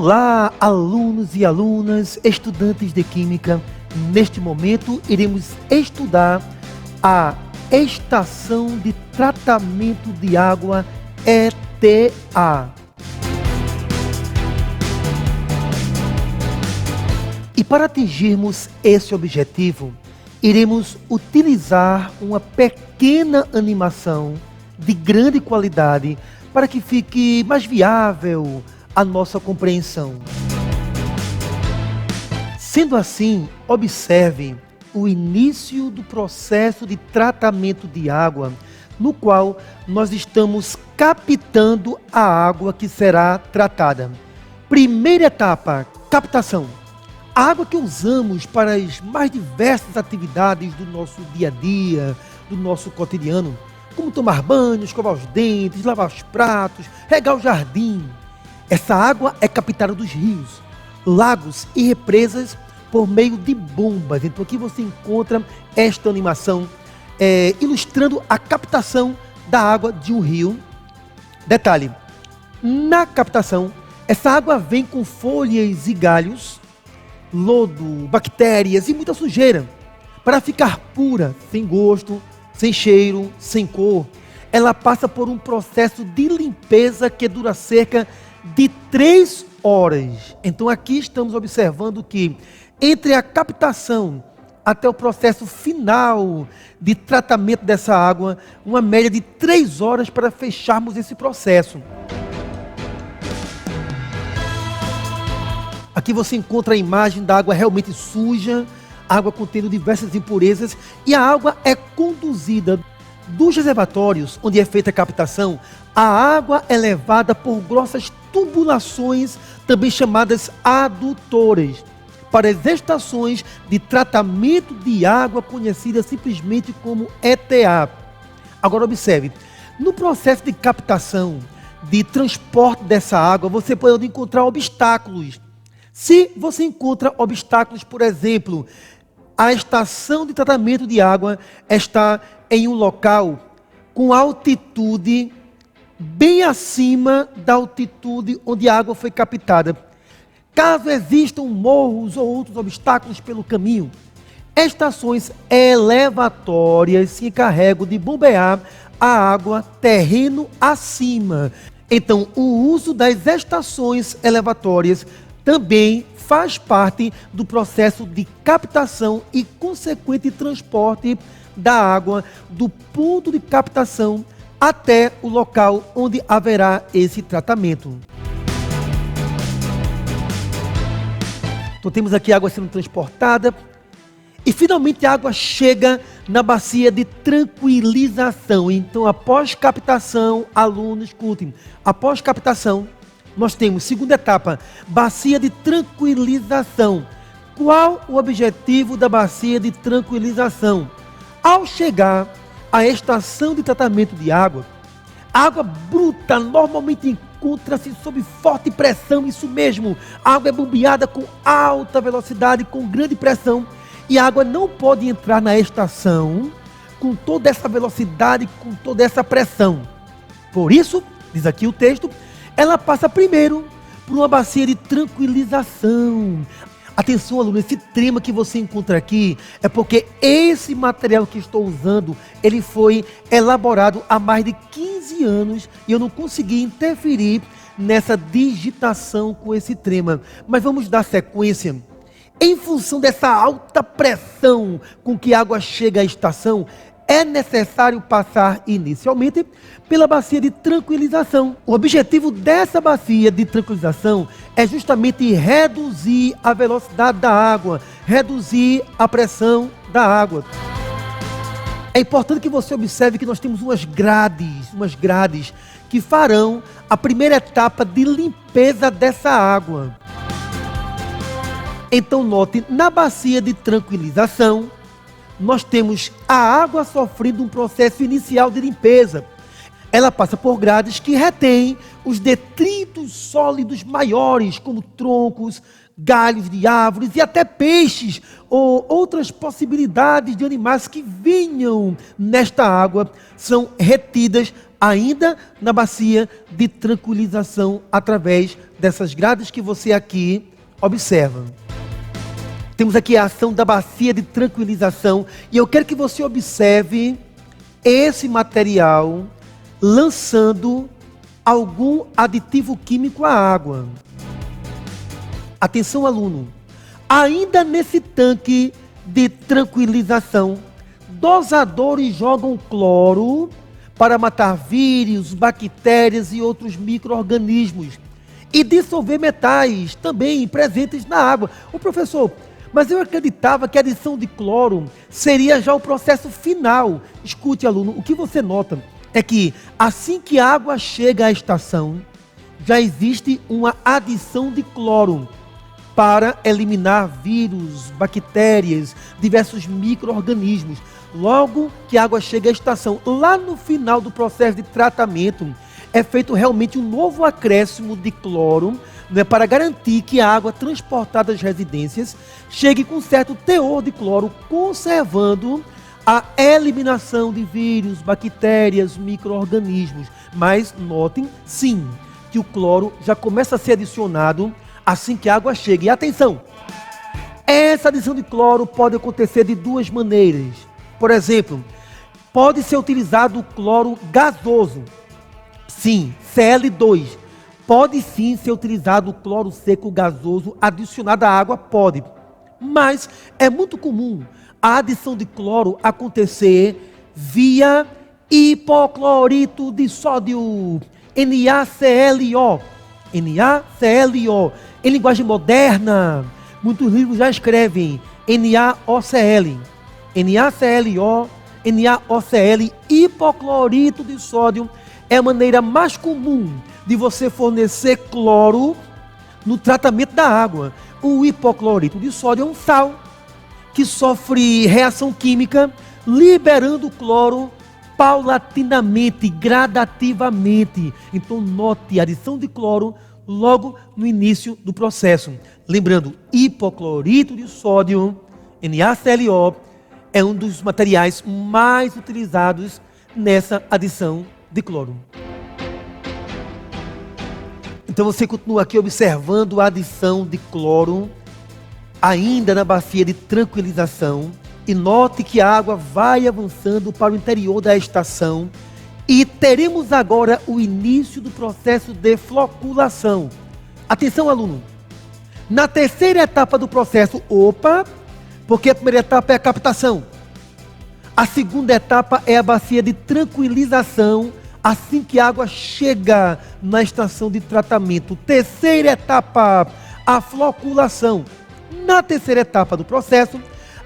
Olá, alunos e alunas, estudantes de Química. Neste momento, iremos estudar a Estação de Tratamento de Água, ETA. E para atingirmos esse objetivo, iremos utilizar uma pequena animação de grande qualidade para que fique mais viável a nossa compreensão. Sendo assim, observe o início do processo de tratamento de água, no qual nós estamos captando a água que será tratada. Primeira etapa, captação. A água que usamos para as mais diversas atividades do nosso dia a dia, do nosso cotidiano, como tomar banho, escovar os dentes, lavar os pratos, regar o jardim. Essa água é captada dos rios, lagos e represas por meio de bombas. Então aqui você encontra esta animação ilustrando a captação da água de um rio. Detalhe, na captação, essa água vem com folhas e galhos, lodo, bactérias e muita sujeira. Para ficar pura, sem gosto, sem cheiro, sem cor, ela passa por um processo de limpeza que dura cerca de 3 horas. Então aqui estamos observando que entre a captação até o processo final de tratamento dessa água, uma média de 3 horas para fecharmos esse processo. Aqui você encontra a imagem da água realmente suja, água contendo diversas impurezas, e a água é conduzida dos reservatórios onde é feita a captação. A água é levada por grossas tubulações, também chamadas adutoras, para as estações de tratamento de água conhecidas simplesmente como ETA. Agora observe, no processo de captação, de transporte dessa água, você pode encontrar obstáculos. Se você encontra obstáculos, por exemplo, a estação de tratamento de água está em um local com altitude bem acima da altitude onde a água foi captada. Caso existam morros ou outros obstáculos pelo caminho, estações elevatórias se encarregam de bombear a água terreno acima. Então, o uso das estações elevatórias também faz parte do processo de captação e consequente transporte da água do ponto de captação até o local onde haverá esse tratamento. Então temos aqui a água sendo transportada e finalmente a água chega na bacia de tranquilização. Então, após captação, alunos, escutem, após captação, nós temos, segunda etapa, bacia de tranquilização. Qual o objetivo da bacia de tranquilização? Ao chegar à estação de tratamento de água, a água bruta normalmente encontra-se sob forte pressão, isso mesmo. A água é bombeada com alta velocidade, com grande pressão, e a água não pode entrar na estação com toda essa velocidade, com toda essa pressão. Por isso, diz aqui o texto, ela passa primeiro por uma bacia de tranquilização. Atenção, aluno, esse trema que você encontra aqui é porque esse material que estou usando, ele foi elaborado há mais de 15 anos e eu não consegui interferir nessa digitação com esse trema. Mas vamos dar sequência. Em função dessa alta pressão com que a água chega à estação, é necessário passar inicialmente pela bacia de tranquilização. O objetivo dessa bacia de tranquilização é justamente reduzir a velocidade da água, reduzir a pressão da água. É importante que você observe que nós temos umas grades que farão a primeira etapa de limpeza dessa água. Então note, na bacia de tranquilização, nós temos a água sofrendo um processo inicial de limpeza. Ela passa por grades que retêm os detritos sólidos maiores, como troncos, galhos de árvores e até peixes ou outras possibilidades de animais que vinham nesta água, são retidas ainda na bacia de tranquilização, através dessas grades que você aqui observa. Temos aqui a ação da bacia de tranquilização, e eu quero que você observe esse material lançando algum aditivo químico à água. Atenção, aluno. Ainda nesse tanque de tranquilização, dosadores jogam cloro para matar vírus, bactérias e outros micro-organismos, e dissolver metais também presentes na água. O professor, mas eu acreditava que a adição de cloro seria já o processo final. Escute, aluno, o que você nota é que assim que a água chega à estação, já existe uma adição de cloro para eliminar vírus, bactérias, diversos micro-organismos. Logo que a água chega à estação, lá no final do processo de tratamento, é feito realmente um novo acréscimo de cloro, né, para garantir que a água transportada às residências chegue com certo teor de cloro, conservando a eliminação de vírus, bactérias, micro-organismos. Mas notem, sim, que o cloro já começa a ser adicionado assim que a água chega. E atenção, essa adição de cloro pode acontecer de duas maneiras. Por exemplo, pode ser utilizado o cloro gasoso. Sim, Cl2. Pode sim ser utilizado o cloro seco gasoso adicionado à água, pode. Mas é muito comum a adição de cloro acontecer via hipoclorito de sódio, NaClO. NaClO. Em linguagem moderna, muitos livros já escrevem NaOCl. NaClO, NaOCl, hipoclorito de sódio é a maneira mais comum de você fornecer cloro no tratamento da água. O hipoclorito de sódio é um sal que sofre reação química, liberando o cloro paulatinamente, gradativamente. Então note a adição de cloro logo no início do processo. Lembrando, hipoclorito de sódio, NaClO, é um dos materiais mais utilizados nessa adição de cloro. Então você continua aqui observando a adição de cloro, ainda na bacia de tranquilização, e note que a água vai avançando para o interior da estação, e teremos agora o início do processo de floculação. Atenção, aluno! Na terceira etapa do processo, porque a primeira etapa é a captação. A segunda etapa é a bacia de tranquilização, assim que a água chega na estação de tratamento. Terceira etapa, a floculação. Na terceira etapa do processo,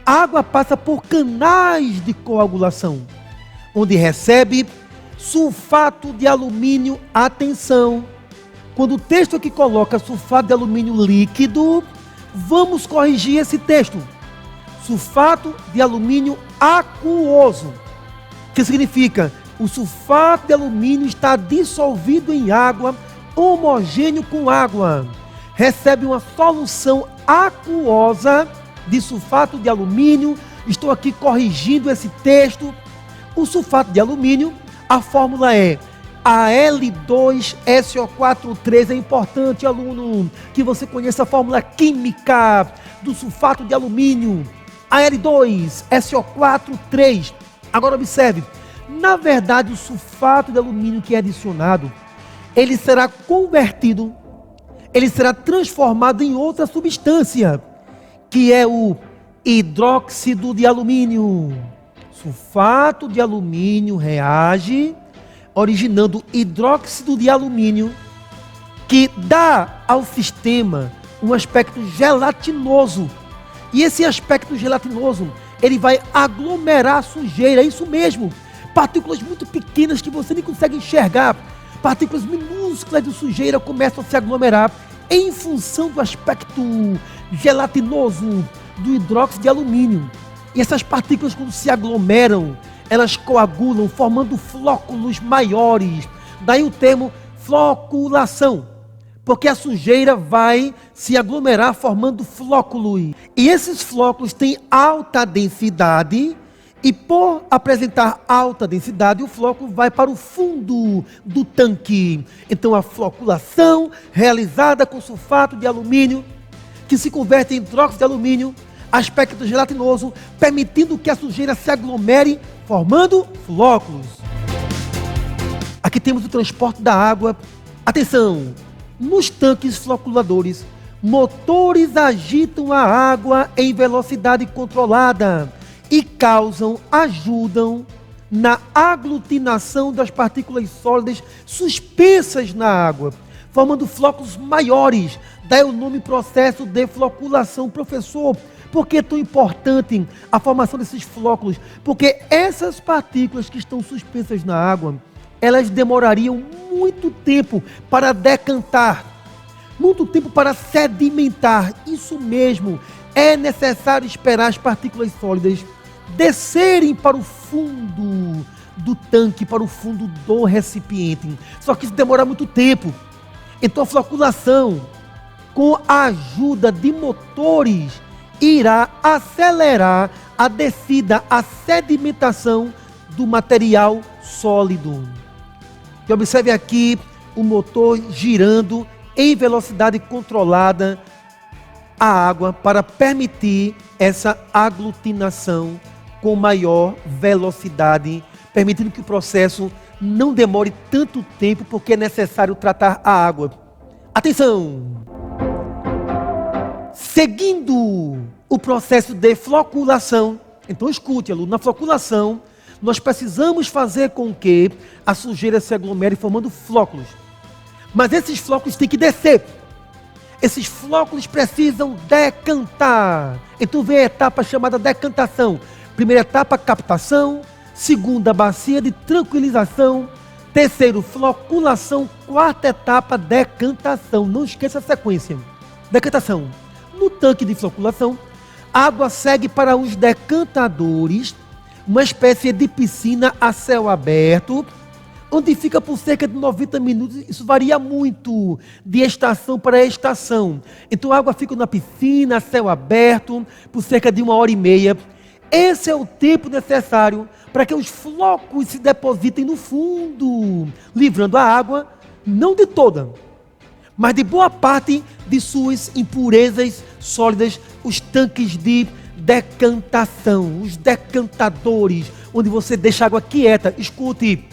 a água passa por canais de coagulação, onde recebe sulfato de alumínio. Atenção! Quando o texto aqui coloca sulfato de alumínio líquido, vamos corrigir esse texto. Sulfato de alumínio aquoso, que significa o sulfato de alumínio está dissolvido em água, homogêneo com água. Recebe uma solução aquosa de sulfato de alumínio. Estou aqui corrigindo esse texto. O sulfato de alumínio, a fórmula é Al2SO4 É importante, aluno, que você conheça a fórmula química do sulfato de alumínio. Al2SO4. Agora observe, na verdade o sulfato de alumínio que é adicionado, ele será convertido, ele será transformado em outra substância, que é o hidróxido de alumínio. Sulfato de alumínio reage originando hidróxido de alumínio, que dá ao sistema um aspecto gelatinoso. E esse aspecto gelatinoso, ele vai aglomerar a sujeira, é isso mesmo. Partículas muito pequenas que você nem consegue enxergar, partículas minúsculas de sujeira começam a se aglomerar em função do aspecto gelatinoso do hidróxido de alumínio. E essas partículas, quando se aglomeram, elas coagulam, formando flóculos maiores. Daí o termo floculação, porque a sujeira vai se aglomerar formando flóculos. E esses flóculos têm alta densidade E por apresentar alta densidade, o flóculo vai para o fundo do tanque. Então a floculação, realizada com sulfato de alumínio, que se converte em hidróxido de alumínio, aspecto gelatinoso, permitindo que a sujeira se aglomere, formando flóculos. Aqui temos o transporte da água. Atenção! Nos tanques floculadores, motores agitam a água em velocidade controlada e ajudam na aglutinação das partículas sólidas suspensas na água, formando flóculos maiores. Daí o nome processo de floculação. Professor, por que é tão importante a formação desses flóculos? Porque essas partículas que estão suspensas na água, elas demorariam muito tempo para decantar, muito tempo para sedimentar. Isso mesmo, é necessário esperar as partículas sólidas descerem para o fundo do tanque, para o fundo do recipiente. Só que isso demora muito tempo. Então a floculação, com a ajuda de motores, irá acelerar a descida, a sedimentação do material sólido. E observe aqui o motor girando em velocidade controlada a água para permitir essa aglutinação com maior velocidade, permitindo que o processo não demore tanto tempo, porque é necessário tratar a água. Atenção! Seguindo o processo de floculação, então escute, aluno, na floculação, nós precisamos fazer com que a sujeira se aglomere formando flóculos. Mas esses flóculos têm que descer. Esses flóculos precisam decantar. Então vem a etapa chamada decantação. Primeira etapa, captação. Segunda, bacia de tranquilização. Terceiro, floculação. Quarta etapa, decantação. Não esqueça a sequência. Decantação. No tanque de floculação, a água segue para os decantadores, uma espécie de piscina a céu aberto, onde fica por cerca de 90 minutos. Isso varia muito de estação para estação. Então a água fica na piscina, a céu aberto, por cerca de 1h30. Esse é o tempo necessário para que os flocos se depositem no fundo, livrando a água, não de toda, mas de boa parte de suas impurezas sólidas, os tanques de decantação, os decantadores, onde você deixa a água quieta. Escute,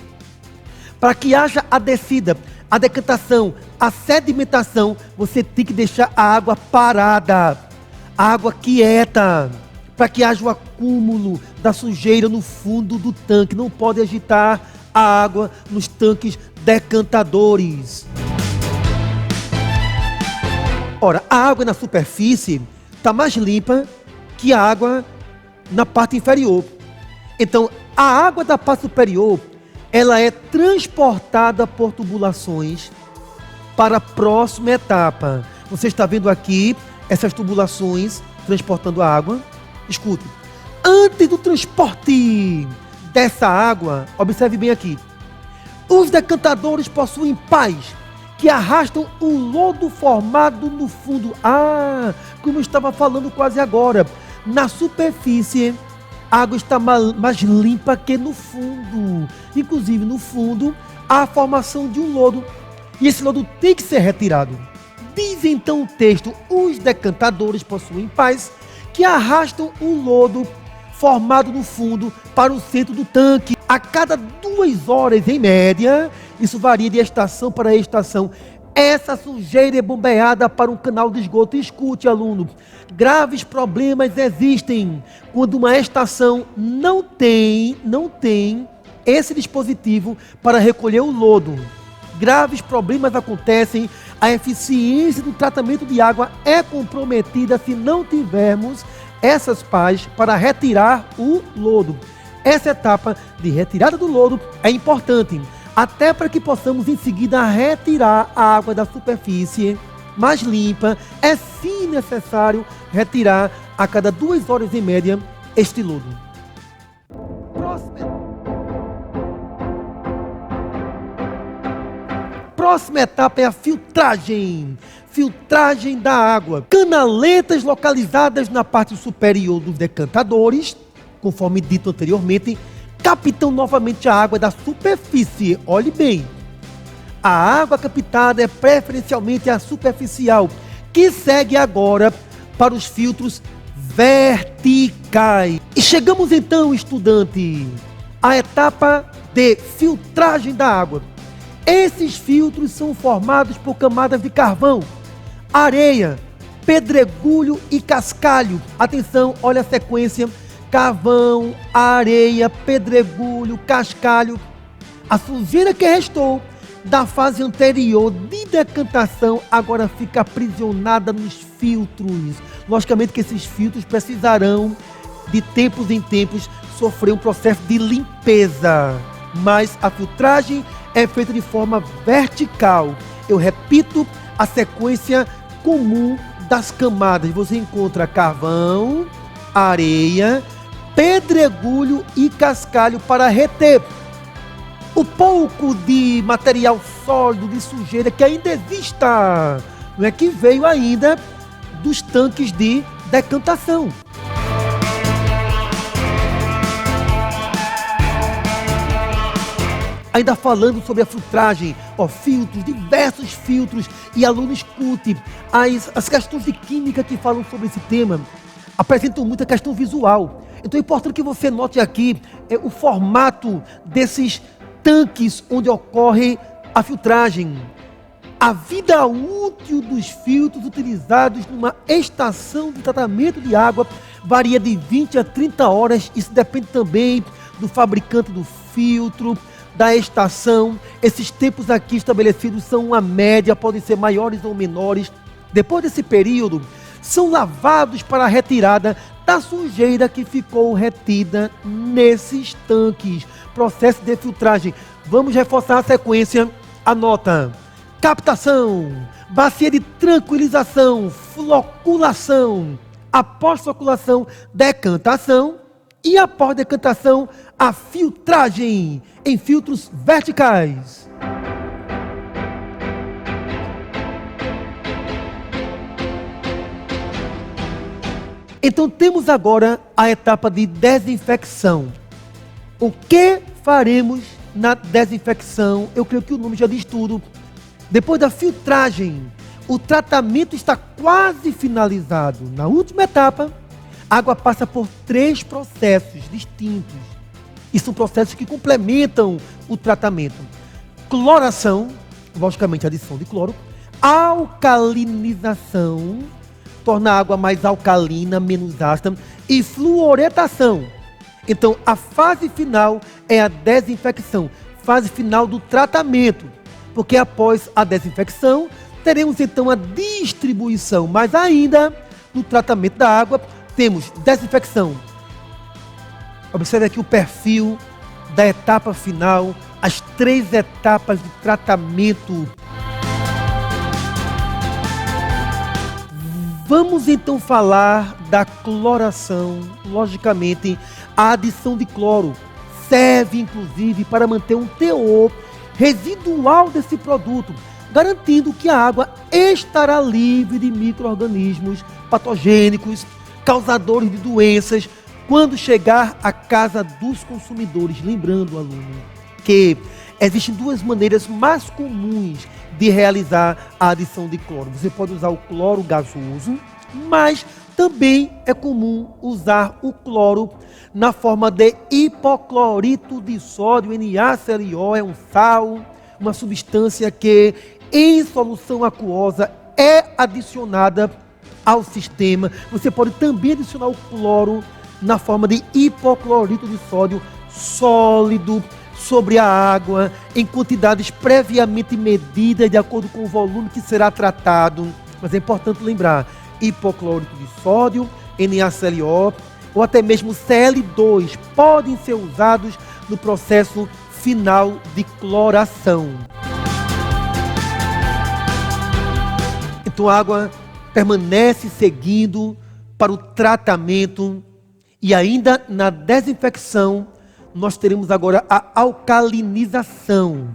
para que haja a descida, a decantação, a sedimentação, você tem que deixar a água parada, a água quieta, para que haja o acúmulo da sujeira no fundo do tanque. Não pode agitar a água nos tanques decantadores. Ora, a água na superfície está mais limpa que a água na parte inferior. Então, a água da parte superior, ela é transportada por tubulações para a próxima etapa. Você está vendo aqui essas tubulações transportando a água. Escute, antes do transporte dessa água, observe bem aqui, os decantadores possuem pás que arrastam o lodo formado no fundo. Como eu estava falando quase agora, na superfície, a água está mais limpa que no fundo. Inclusive, no fundo, há a formação de um lodo. E esse lodo tem que ser retirado. Diz então o texto, os decantadores possuem pás que arrastam o lodo formado no fundo para o centro do tanque. A cada 2 horas, em média, isso varia de estação para estação, essa sujeira é bombeada para um canal de esgoto. Escute, aluno, graves problemas existem quando uma estação não tem esse dispositivo para recolher o lodo. Graves problemas acontecem, a eficiência do tratamento de água é comprometida se não tivermos essas pás para retirar o lodo. Essa etapa de retirada do lodo é importante, até para que possamos em seguida retirar a água da superfície mais limpa. É sim necessário retirar a cada 2 horas em média este lodo. Próxima etapa é a filtragem. Filtragem da água. Canaletas localizadas na parte superior dos decantadores Conforme dito anteriormente, captam novamente a água da superfície. Olhe bem, a água captada é preferencialmente a superficial, que segue agora para os filtros verticais. E chegamos então, estudante, à etapa de filtragem da água. Esses filtros são formados por camadas de carvão, areia, pedregulho e cascalho. Atenção, olha a sequência: carvão, areia, pedregulho, cascalho. A sujeira que restou da fase anterior de decantação agora fica aprisionada nos filtros. Logicamente que esses filtros precisarão de tempos em tempos sofrer um processo de limpeza, mas a filtragem é feita de forma vertical. Eu repito a sequência comum das camadas. Você encontra carvão, areia, pedregulho e cascalho para reter o pouco de material sólido, de sujeira que ainda exista, não é, que veio ainda dos tanques de decantação. Ainda falando sobre a filtragem, filtros, diversos filtros, e aluno escute, as questões de química que falam sobre esse tema apresentam muita questão visual. Então é importante que você note aqui o formato desses tanques onde ocorre a filtragem. A vida útil dos filtros utilizados numa estação de tratamento de água varia de 20 a 30 horas. Isso depende também do fabricante do filtro, da estação. Esses tempos aqui estabelecidos são uma média, podem ser maiores ou menores. Depois desse período, são lavados para a retirada da sujeira que ficou retida nesses tanques. Processo de filtragem. Vamos reforçar a sequência. Anota: captação, bacia de tranquilização, floculação. Após floculação, decantação. E após decantação, a filtragem em filtros verticais. Então temos agora a etapa de desinfecção. O que faremos na desinfecção? Eu creio que o nome já diz tudo. Depois da filtragem, o tratamento está quase finalizado. Na última etapa, a água passa por 3 processos distintos. E são processos que complementam o tratamento: cloração, logicamente adição de cloro; alcalinização, torna a água mais alcalina, menos ácida; e fluoretação. Então, a fase final é a desinfecção, fase final do tratamento, porque após a desinfecção, teremos então a distribuição, mas ainda no tratamento da água, temos desinfecção. Observe aqui o perfil da etapa final, as 3 etapas de tratamento. Vamos então falar da cloração. Logicamente, a adição de cloro serve inclusive para manter um teor residual desse produto, garantindo que a água estará livre de micro-organismos patogênicos, causadores de doenças, quando chegar à casa dos consumidores. Lembrando, aluno, que existem 2 maneiras mais comuns de realizar a adição de cloro. Você pode usar o cloro gasoso, mas também é comum usar o cloro na forma de hipoclorito de sódio, NaClO. É um sal, uma substância que em solução aquosa é adicionada ao sistema. Você pode também adicionar o cloro na forma de hipoclorito de sódio sólido sobre a água, em quantidades previamente medidas de acordo com o volume que será tratado. Mas é importante lembrar: hipoclorito de sódio, NaClO ou até mesmo Cl2 podem ser usados no processo final de cloração. Então a água permanece seguindo para o tratamento, e ainda na desinfecção nós teremos agora a alcalinização.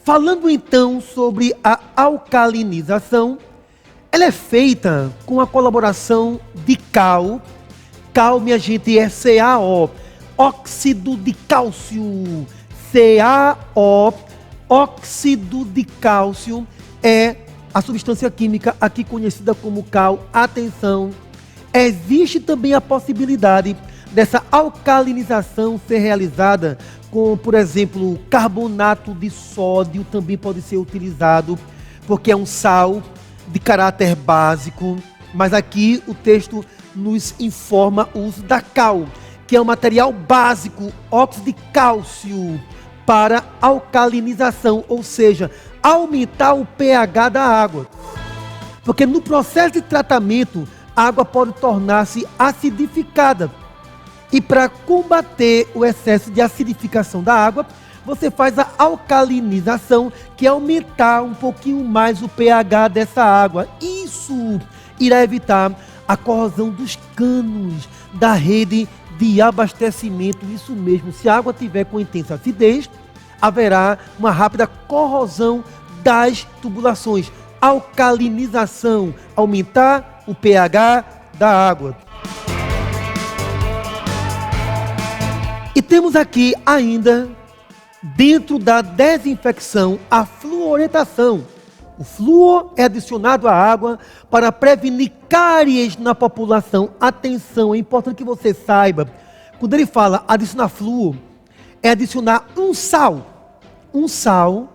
Falando então sobre a alcalinização, Ela é feita com a colaboração de cal. Cal, minha gente, é CaO, óxido de cálcio. CaO, óxido de cálcio, é a substância química aqui conhecida como cal. Atenção, existe também a possibilidade dessa alcalinização ser realizada com, por exemplo, carbonato de sódio também pode ser utilizado, porque é um sal de caráter básico, mas aqui o texto nos informa o uso da cal, que é um material básico, óxido de cálcio, para alcalinização, ou seja, aumentar o pH da água. Porque no processo de tratamento, a água pode tornar-se acidificada. E para combater o excesso de acidificação da água, você faz a alcalinização, que é aumentar um pouquinho mais o pH dessa água. Isso irá evitar a corrosão dos canos da rede de abastecimento. Isso mesmo, se a água tiver com intensa acidez, haverá uma rápida corrosão das tubulações. Alcalinização, aumentar o pH da água. E temos aqui ainda, dentro da desinfecção, a fluoretação. O flúor é adicionado à água para prevenir cáries na população. Atenção, é importante que você saiba, quando ele fala adicionar flúor, é adicionar um sal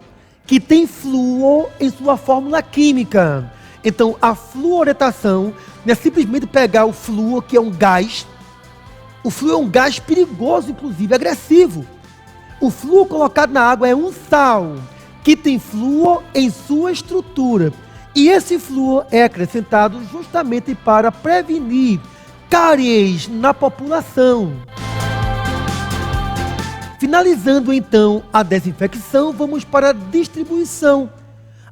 que tem flúor em sua fórmula química. Então, a fluoretação não é simplesmente pegar o flúor, que é um gás. O flúor é um gás perigoso, inclusive agressivo. O flúor colocado na água é um sal que tem flúor em sua estrutura. E esse flúor é acrescentado justamente para prevenir cáries na população. Finalizando então a desinfecção, vamos para a distribuição.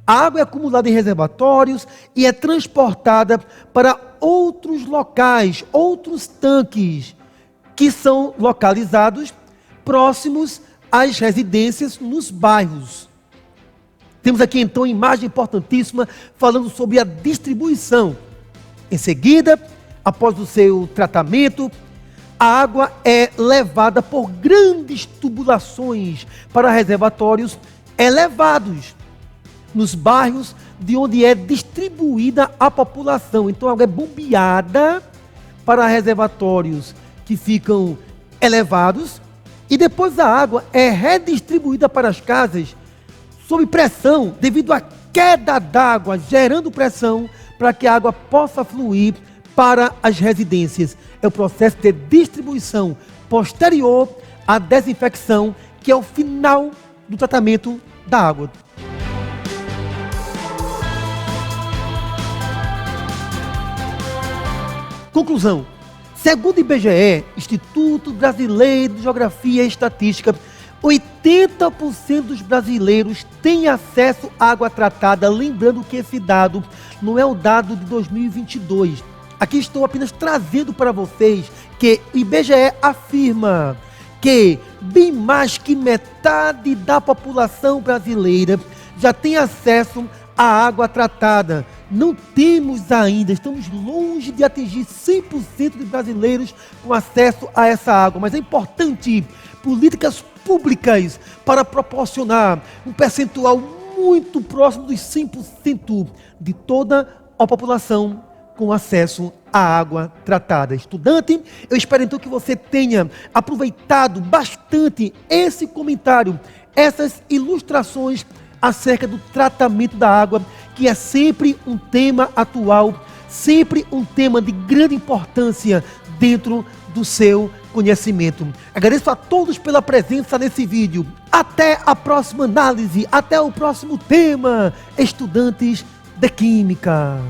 A água é acumulada em reservatórios e é transportada para outros locais, outros tanques, que são localizados próximos às residências nos bairros. Temos aqui então uma imagem importantíssima falando sobre a distribuição. Em seguida, após o seu tratamento, a água é levada por grandes tubulações para reservatórios elevados nos bairros de onde é distribuída a população. Então a água é bombeada para reservatórios que ficam elevados e depois a água é redistribuída para as casas sob pressão devido à queda d'água, gerando pressão para que a água possa fluir para as residências. É o processo de distribuição posterior à desinfecção, que é o final do tratamento da água. Conclusão. Segundo o IBGE, Instituto Brasileiro de Geografia e Estatística, 80% dos brasileiros têm acesso à água tratada. Lembrando que esse dado não é o dado de 2022. Aqui estou apenas trazendo para vocês que o IBGE afirma que bem mais que metade da população brasileira já tem acesso à água tratada. Não temos ainda, estamos longe de atingir 100% dos brasileiros com acesso a essa água, mas é importante políticas públicas para proporcionar um percentual muito próximo dos 100% de toda a população com acesso à água tratada. Estudante, eu espero então que você tenha aproveitado bastante esse comentário, essas ilustrações acerca do tratamento da água, que é sempre um tema atual, sempre um tema de grande importância dentro do seu conhecimento. Agradeço a todos pela presença nesse vídeo. Até a próxima análise, até o próximo tema, estudantes de Química.